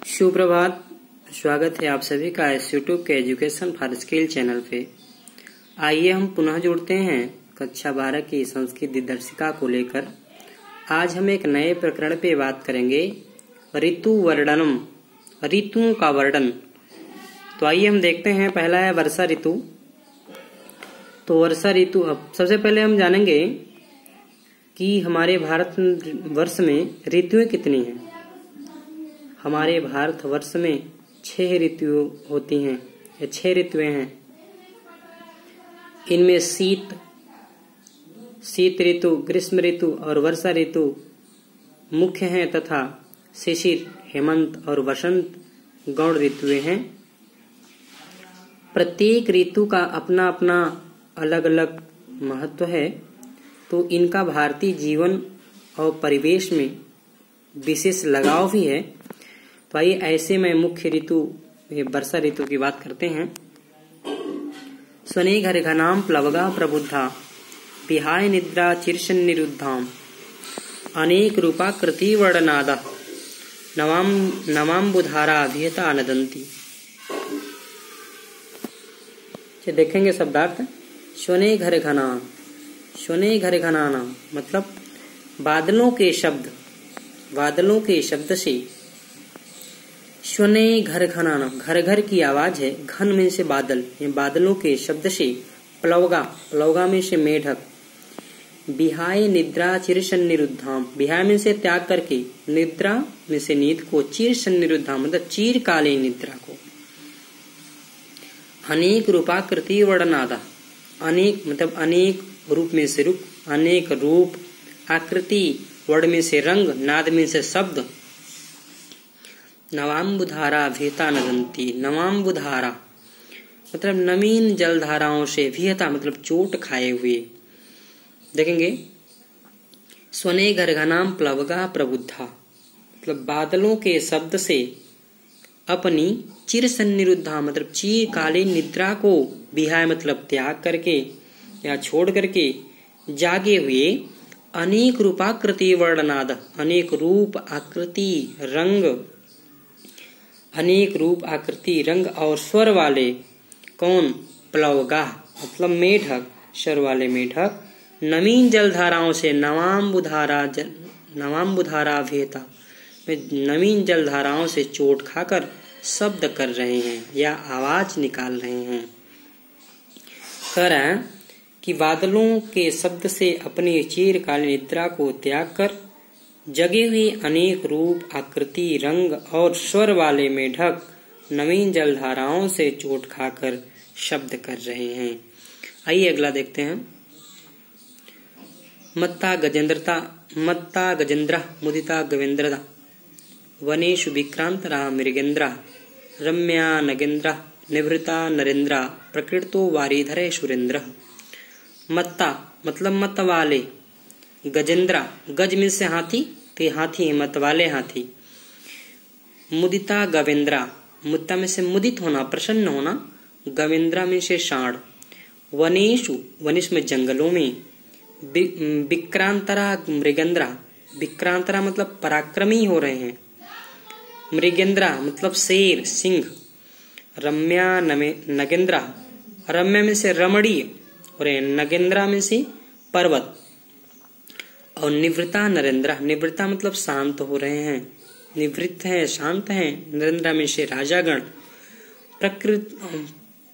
सुप्रभात। स्वागत है आप सभी का इस यूट्यूब के एजुकेशन फॉर स्किल चैनल पे। आइए हम पुनः जुड़ते हैं कक्षा 12 की संस्कृत दिदर्शिका को लेकर। आज हम एक नए प्रकरण पे बात करेंगे, ऋतु वर्णनम, ऋतुओं का वर्णन। तो आइए हम देखते हैं, पहला है वर्षा ऋतु। तो वर्षा ऋतु, अब सबसे पहले हम जानेंगे कि हमारे भारत वर्ष में ऋतुएं कितनी हैं। हमारे भारत वर्ष में 6 ऋतु होती हैं, या 6 ऋतुएं हैं। इनमें शीत ऋतु, ग्रीष्म ऋतु और वर्षा ऋतु मुख्य हैं, तथा शिशिर, हेमंत और वसंत गौण ऋतुएं हैं। प्रत्येक ऋतु का अपना अपना अलग अलग महत्व है, तो इनका भारतीय जीवन और परिवेश में विशेष लगाव भी है। तो आइए ऐसे में मुख्य ऋतु वर्षा ऋतु की बात करते हैं। स्वने घर घनाम प्लवगा प्रबुद्धा, विहाय निद्रा चिरशन निरुद्धाम, अनेक रूपा कृति वर्णनादा, नवाम बुधारा अभियता नदंती। देखेंगे शब्दार्थ। स्वने घर घना, स्वने घर घनाना मतलब बादलों के शब्द से। स्वने घर घनाना, घर घर की आवाज है, घन में से बादल, ये बादलों के शब्द से। प्लवगा में से मेढक। विहाय निद्रा चिरशन निरुद्धाम, विहाय में से त्याग करके, निद्रा में से नींद को, चिरशन निरुद्धाम मतलब चिरकालीन निद्रा को। अनेक रूपाकृति वर्णनादा, अनेक मतलब अनेक रूप में से रूप, अनेक रूप, आकृति वर्ण में से रंग, नाद में से शब्द। नवाम्बुधारा भेता नदंती, नवाम्बुधारा मतलब नवीन जलधाराओं से, भेता मतलब चोट खाए हुए। देखेंगे स्वने घर घनाम प्लवगा प्रबुद्धा मतलब बादलों के शब्द से अपनी चिर सन्निरुद्धा मतलब चिरकालीन निद्रा को, विहाय मतलब त्याग करके या छोड़ करके, जागे हुए। अनेक रूपाकृति वर्णनाद, अनेक रूप आकृति रंग, अनेक रूप आकृति रंग और स्वर वाले। कौन? प्लवगा मतलब मेढक, स्वर वाले मेढक। नवीन जलधाराओं से, नवाम्बुधारा भेता नवीन जलधाराओं से चोट खाकर शब्द कर रहे हैं या आवाज निकाल रहे हैं। कह रहे हैं कि बादलों के शब्द से अपनी चिरकालीन निद्रा को त्याग कर जगे हुए अनेक रूप आकृति रंग और स्वर वाले मेढक नवीन जलधाराओं से चोट खाकर शब्द कर रहे हैं। आइए अगला देखते हैं। मत्ता गजेंद्र मुदिता गवेंद्र, वनेषु विक्रांतरा मृगेंद्र, रम्या नगेंद्र निवृता नरेंद्र, प्रकृतो वारिधरे सुरेंद्र। मत्ता मतलब मत वाले, गजेंद्र गज में से हाथी, तो हाथी मत वाले हाथी। मुदिता गवेंद्रा, मुद्दा में से मुदित होना, प्रसन्न होना, गवेंद्रा में से सांड। वनेषु वनिश में जंगलों में, विक्रांतरा मृगेंद्रा, विक्रांतरा मतलब पराक्रमी हो रहे हैं, मृगेंद्रा मतलब शेर सिंह, रम्या नगेंद्रा, रम्या में से रमणीय और नगेंद्रा में से पर्वत। और निवृत्ता नरेंद्र, निवृत्ता मतलब शांत हो रहे हैं, निवृत्त है शांत हैं, नरेंद्र में से राजागण।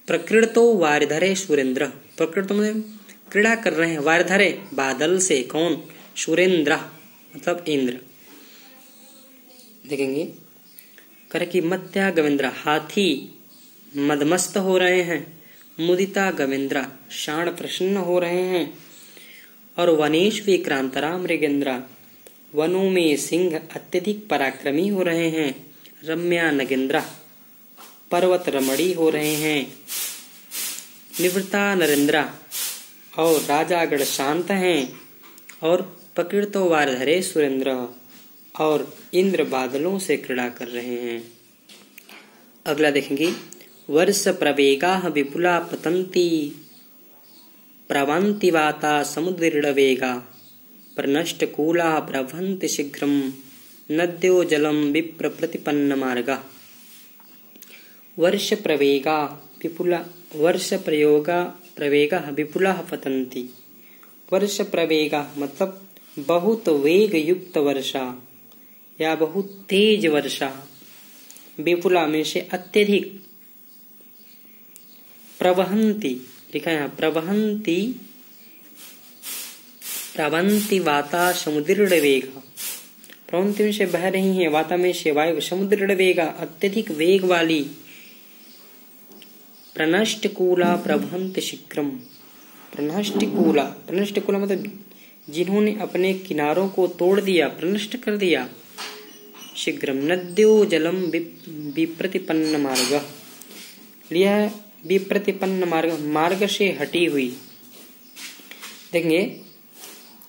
प्रकृतो वारिधरे सुरेंद्र, प्रकृत में क्रीड़ा कर रहे हैं, वारिधरे बादल से। कौन? सुरेंद्र मतलब इंद्र। देखेंगे कर की मत्या गवेंद्र हाथी मदमस्त हो रहे हैं, मुदिता गवेंद्र शाण प्रसन्न हो रहे हैं, और वनेश विक्रांतरा मृगेंद्र वनों में सिंह अत्यधिक पराक्रमी हो रहे हैं, रम्या नगेंद्र पर्वत रमणी हो रहे हैं, निवृत्ता नरेंद्र और राजागण शांत हैं, और प्रकृतो वारिधरे सुरेंद्र और इंद्र बादलों से क्रीड़ा कर रहे हैं। अगला देखेंगे। वर्ष प्रवेगा विपुला पतंती, प्रवंति वाता समुद्रवेगा, प्रनष्ट कूला प्रभंति शीघ्रम, नद्यो जलम विप्र प्रतिपन्न मार्गा। वर्ष प्रवेगा विपुला पतंती। वर्ष प्रवेगा मतलब बहुत वेग युक्त वर्षा या बहुत तेज वर्षा। विपुला में से अत्यधिक। प्रवहंती लिखा है प्रवहंती वाता समुद्र वेगा। प्रवहंती में से बह रही है, वाता में से वायु, समुद्र वेगा अत्यधिक वेग वाली। प्रनष्टकूला प्रभंत शीघ्रम। प्रनष्टकूला मतलब जिन्होंने अपने किनारों को तोड़ दिया, प्रनष्ट कर दिया। शीघ्रम नद्यो जलम विप्रतिपन्न मार्ग। लिया है विप्रतिपन्न मार्ग, मार्ग से हटी हुई। देखेंगे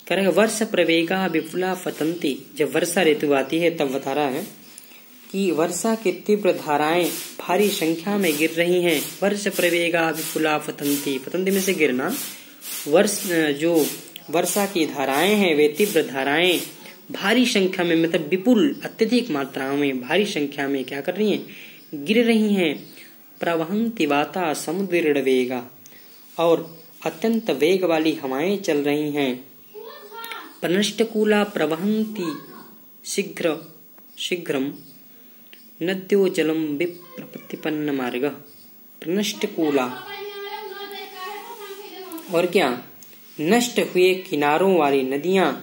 करेंगे वर्ष प्रवेगा विपुला फतंती। जब वर्षा ऋतु आती है तब बता रहा है कि वर्षा की तीव्र धाराएं भारी संख्या में गिर रही हैं। वर्ष प्रवेगा विपुला फतंती, फतंती में से गिरना। जो वर्षा की धाराएं हैं वे तीव्र धाराएं भारी संख्या में मतलब विपुल अत्यधिक मात्राओं में भारी संख्या में क्या कर रही हैं, गिर रही हैं। प्रवहंती वाता समुद्र वेगा, और अत्यंत वेग वाली हवाएं चल रही हैं। प्रनष्टकूला प्रवहंती शीघ्रम नद्यो जलम विप्रतिपन्न मार्ग। प्रनष्टकूला और क्या, नष्ट हुए किनारों वाली नदियां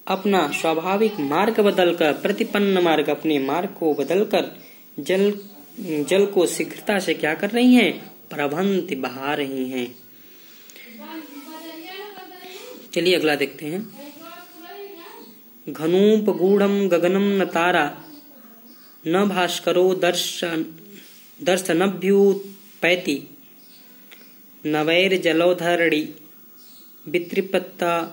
अपना स्वाभाविक मार्ग बदलकर, प्रतिपन्न मार्ग अपने मार्ग को बदलकर जल को शीघ्रता से क्या कर रही हैं, प्रवहंती बहा रही हैं। चलिए अगला देखते हैं। घनूप गूढ़म गगनम न तारा न भास्करो दर्शनभ्युपैति नवैर्जलोधरणी वितृप्ता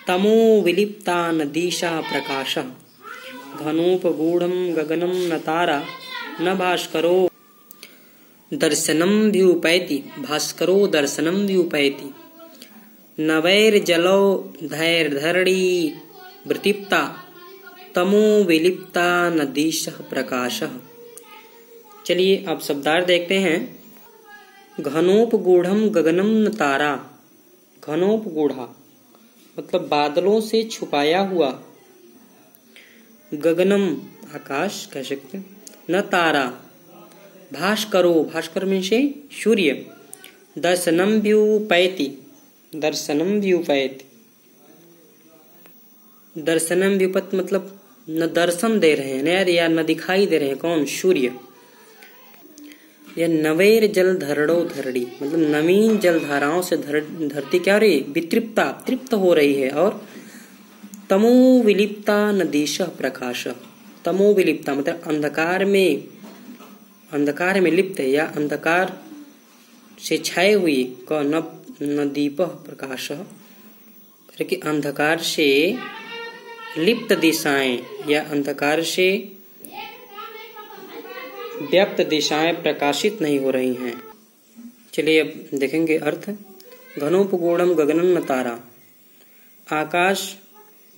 तमो विलिप्ता नदीशा प्रकाशः। घनोपगूढ़ं गगनं न तारा न भास्करो दर्शनं व्युपैति नवैर्जलोधरणी वितृप्ता तमो विलिप्ता नदीशः प्रकाशः। चलिए अब शब्दार्थ देखते हैं। घनोपगूढ़म गगनम न तारा। घनोपगूढ़ा मतलब बादलों से छुपाया हुआ, गगनम आकाश कह सकते, न तारा भास्करो, भास्कर में से सूर्य, दर्शनम व्युपैति मतलब न दर्शन दे रहे हैं या न दिखाई दे रहे हैं, कौन, सूर्य। या नवेर जल धरणो धरणी मतलब नवीन जल धाराओं से धरती क्या हो रही है, तृप्त हो रही है। और तमो विलिप्ता नदीशः प्रकाश। तमो विलिप्ता मतलब अंधकार में लिप्त है या अंधकार से छाए हुई, नदीपः प्रकाशः कि अंधकार से लिप्त दिशाएं या अंधकार से व्याप्त दिशाएं प्रकाशित नहीं हो रही हैं। चलिए अब देखेंगे अर्थ। घनोपगूढ़म गगनम न तारा, आकाश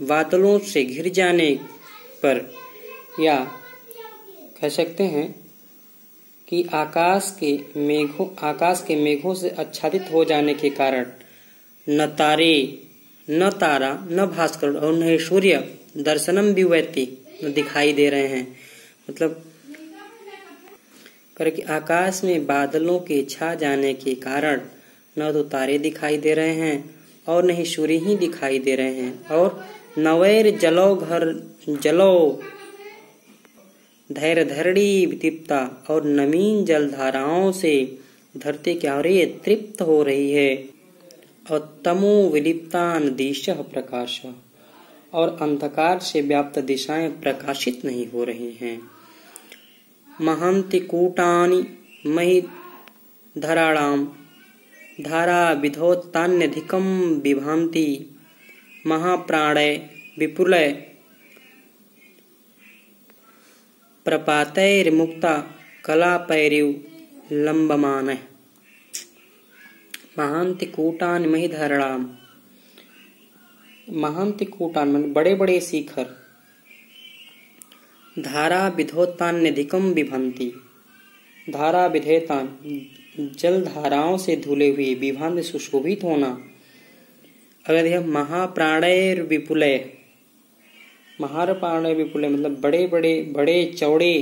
बादलों से घिर जाने पर, या कह सकते हैं कि आकाश के मेघों से आच्छादित हो जाने के कारण न तारा न भास्कर और न सूर्य दर्शनम व्युपैति दिखाई दे रहे हैं। मतलब करके आकाश में बादलों के छा जाने के कारण न तो तारे दिखाई दे रहे हैं और न ही सूर्य ही दिखाई दे रहे हैं। और नवैर जलो धैर्यधरणी वितृप्ता और नवीन जल धाराओं से धरती क्या हो रही है, तृप्त हो रही है। और तमो विलिप्ता नदीशः प्रकाश, और अंधकार से व्याप्त दिशाएं प्रकाशित नहीं हो रही हैं। महन्ति कूटानि महि धराणाम धारा विधोत्तान्यधिकं बिभान्ति महाप्राणय विपुलय प्रपातैर्मुक्ता कलापैरिव लंबमानः। महान्ति कूटानि महि धराणाम महांति कूटान मान बड़े बड़े शिखर। धारा विधोतान्यधिकम विभंति, धारा विधेयतान जल धाराओं से धुले हुए, विभंत सुशोभित होना। अगर यह महाप्राणैर विपुलय, महाप्राणैर विपुलय मतलब बड़े बड़े बड़े चौड़े।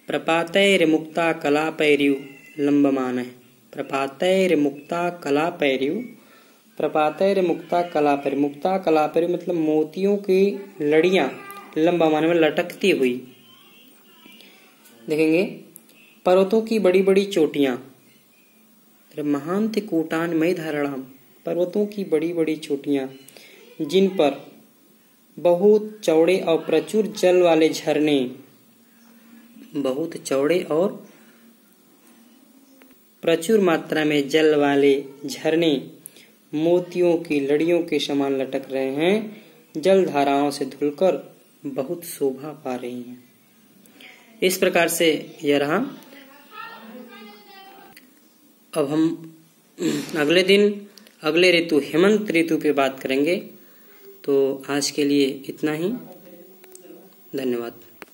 प्रपातैर मुक्ता कलापैर्यु लंबमान है। प्रपातैर मुक्ता कलापैर्यु, प्रपातैर मुक्ता कलापैर्यु, मुक्ता कलापैर्यु मतलब मोतियों की लड़ियां लंबमान में लटकती हुई। देखेंगे पर्वतों की बड़ी बड़ी चोटियां। महांत कूटान मय धारणाम, पर्वतों की बड़ी बड़ी चोटियां जिन पर बहुत चौड़े और प्रचुर जल वाले झरने, बहुत चौड़े और प्रचुर मात्रा में जल वाले झरने मोतियों की लड़ियों के समान लटक रहे हैं, जल धाराओं से धुलकर बहुत शोभा पा रही हैं। इस प्रकार से यह रहा। अब हम अगले दिन अगले ऋतु हेमंत ऋतु पे बात करेंगे। तो आज के लिए इतना ही। धन्यवाद।